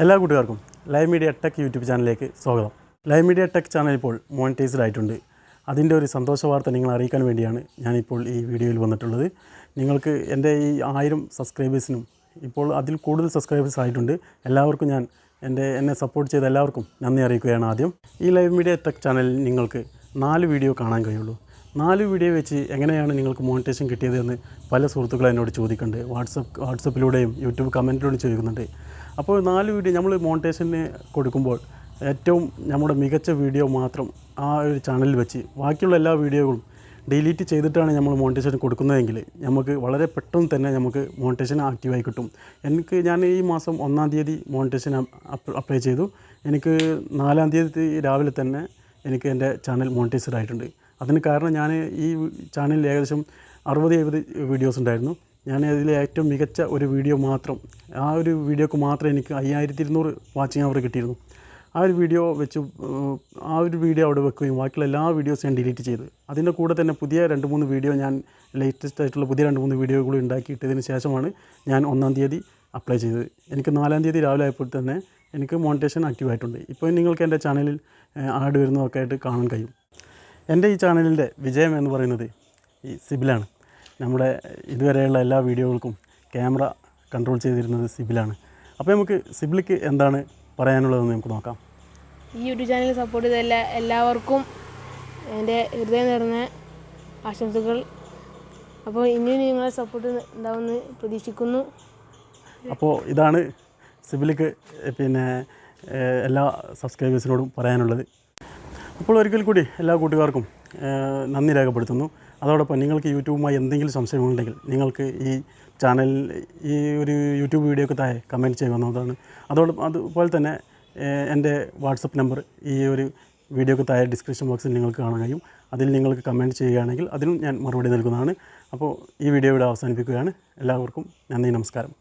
എല്ലാ കൂട്ടുകാർക്കും live media tech YouTube ചാനലിലേക്ക് സ്വാഗതം. ലൈവ് മീഡിയ ടെക് ചാനൽ ഇപ്പോൾ മോണിറ്റൈസ്ഡ് ആയിട്ടുണ്ട്. അതിൻ്റെ ഒരു സന്തോഷ വാർത്ത നിങ്ങളെ അറിയിക്കാൻ വേണ്ടിയാണ് ഞാനിപ്പോൾ ഈ വീഡിയോയിൽ വന്നിട്ടുള്ളത്. നിങ്ങൾക്ക് എൻ്റെ ഈ 1000 സബ്സ്ക്രൈബേഴ്സിനും ഇപ്പോൾ അതിൽ കൂടുതൽ സബ്സ്ക്രൈബേഴ്സ് ആയിട്ടുണ്ട്. എല്ലാവർക്കും ഞാൻ എന്നെ സപ്പോർട്ട് ചെയ്ത എല്ലാവർക്കും നന്ദി അറിയിക്കുകയാണ്. ആദ്യം ഈ ലൈവ് മീഡിയ ടെക് ചാനലിൽ നിങ്ങൾക്ക് 4 വീഡിയോ കാണാൻ കഴിയുള്ളൂ. 4 വീഡിയോ വെച്ച് എങ്ങനെയാണ് നിങ്ങൾക്ക് മോണിറ്റൈസേഷൻ കിട്ടിയതെന്ന് പല സുഹൃത്തുക്കളും എന്നോട് ചോദിക്കുന്നുണ്ട്. വാട്സപ്പിലൂടെയും യൂട്യൂബ് കമൻറ്റിലൂടെയും ചോദിക്കുന്നുണ്ട്. അപ്പോൾ 4 വീഡിയോ നമ്മൾ മോണിറ്റൈസേഷന് കൊടുക്കുമ്പോൾ ഏറ്റവും നമ്മുടെ മികച്ച വീഡിയോ മാത്രം ആ ഒരു ചാനലിൽ വെച്ച് ബാക്കിയുള്ള എല്ലാ വീഡിയോകളും ഡിലീറ്റ് ചെയ്തിട്ടാണ് നമ്മൾ മോണിറ്റൈസേഷൻ കൊടുക്കുന്നതെങ്കിൽ നമുക്ക് വളരെ പെട്ടെന്ന് തന്നെ നമുക്ക് മോണിറ്റൈസേഷൻ ആക്റ്റീവായി കിട്ടും. ഞാൻ ഈ മാസം 1-ാം തീയതി മോണിറ്റൈസേഷൻ അപ്ലൈ ചെയ്തു. എനിക്ക് 4-ാം തീയതി രാവിലെ തന്നെ എനിക്ക് എൻ്റെ ചാനൽ മോണിറ്റൈസ്ഡ് ആയിട്ടുണ്ട്. അതിന് കാരണം ഞാൻ ഈ ചാനലിൽ ഏകദേശം 60-70 വീഡിയോസ് ഉണ്ടായിരുന്നു. ഞാൻ അതിലെ ഏറ്റവും മികച്ച ഒരു വീഡിയോ മാത്രം, ആ ഒരു വീഡിയോക്ക് മാത്രം എനിക്ക് 5200 വാച്ചിങ് അവർ കിട്ടിയിരുന്നു. ആ ഒരു വീഡിയോ അവിടെ വെക്കുകയും ബാക്കിയുള്ള എല്ലാ വീഡിയോസും ഞാൻ ഡിലീറ്റ് ചെയ്തു. അതിൻ്റെ കൂടെ തന്നെ പുതിയ 2-3 വീഡിയോ ഞാൻ ലേറ്റസ്റ്റ് ആയിട്ടുള്ള പുതിയ 2-3 വീഡിയോകൾ ഉണ്ടാക്കിയിട്ടതിന് ശേഷമാണ് ഞാൻ 1-ാം തീയതി അപ്ലൈ ചെയ്തത്. എനിക്ക് 4-ാം തീയതി രാവിലെ ആയപ്പോൾ തന്നെ എനിക്ക് മോണിറ്റൈസേഷൻ ആക്റ്റീവ് ആയിട്ടുണ്ട്. ഇപ്പോൾ നിങ്ങൾക്ക് എൻ്റെ ചാനലിൽ ആഡ് വരുന്നതൊക്കെ ആയിട്ട് കാണാൻ കഴിയും. എൻ്റെ ഈ ചാനലിൻ്റെ വിജയം എന്ന് പറയുന്നത് ഈ സിബിലാണ്. നമ്മുടെ ഇതുവരെയുള്ള എല്ലാ വീഡിയോകൾക്കും ക്യാമറ കൺട്രോൾ ചെയ്തിരുന്നത് സിബിലാണ്. അപ്പോൾ നമുക്ക് സിബിലിക്ക് എന്താണ് പറയാനുള്ളതെന്ന് നമുക്ക് നോക്കാം. ഈ യൂട്യൂബ് ചാനൽ സപ്പോർട്ട് ചെയ്ത എല്ലാവർക്കും എൻ്റെ ഹൃദയം നിറഞ്ഞ ആശംസകൾ. അപ്പോൾ ഇനിയും നിങ്ങളെ സപ്പോർട്ട് ഉണ്ടാവുമെന്ന് പ്രതീക്ഷിക്കുന്നു. അപ്പോൾ ഇതാണ് സിബിലിക്ക് എല്ലാ സബ്സ്ക്രൈബേഴ്സിനോടും പറയാനുള്ളത്. അപ്പോൾ ഒരിക്കൽ കൂടി എല്ലാ കൂട്ടുകാർക്കും നന്ദി രേഖപ്പെടുത്തുന്നു. അതോടൊപ്പം നിങ്ങൾക്ക് യൂട്യൂബുമായി എന്തെങ്കിലും സംശയമുണ്ടെങ്കിൽ നിങ്ങൾക്ക് ഈ ചാനൽ ഈ ഒരു യൂട്യൂബ് വീഡിയോക്ക് താഴെ കമൻറ്റ് ചെയ്യാവുന്നതാണ്. അതുപോലെ തന്നെ എൻ്റെ വാട്സപ്പ് നമ്പർ ഈ ഒരു വീഡിയോക്ക് താഴെ ഡിസ്ക്രിപ്ഷൻ ബോക്സിൽ നിങ്ങൾക്ക് കാണാൻ കഴിയും. അതിൽ നിങ്ങൾക്ക് കമൻറ്റ് ചെയ്യുകയാണെങ്കിൽ അതിനും ഞാൻ മറുപടി നൽകുന്നതാണ്. അപ്പോൾ ഈ വീഡിയോ ഇവിടെ അവസാനിപ്പിക്കുകയാണ്. എല്ലാവർക്കും നന്ദി, നമസ്കാരം.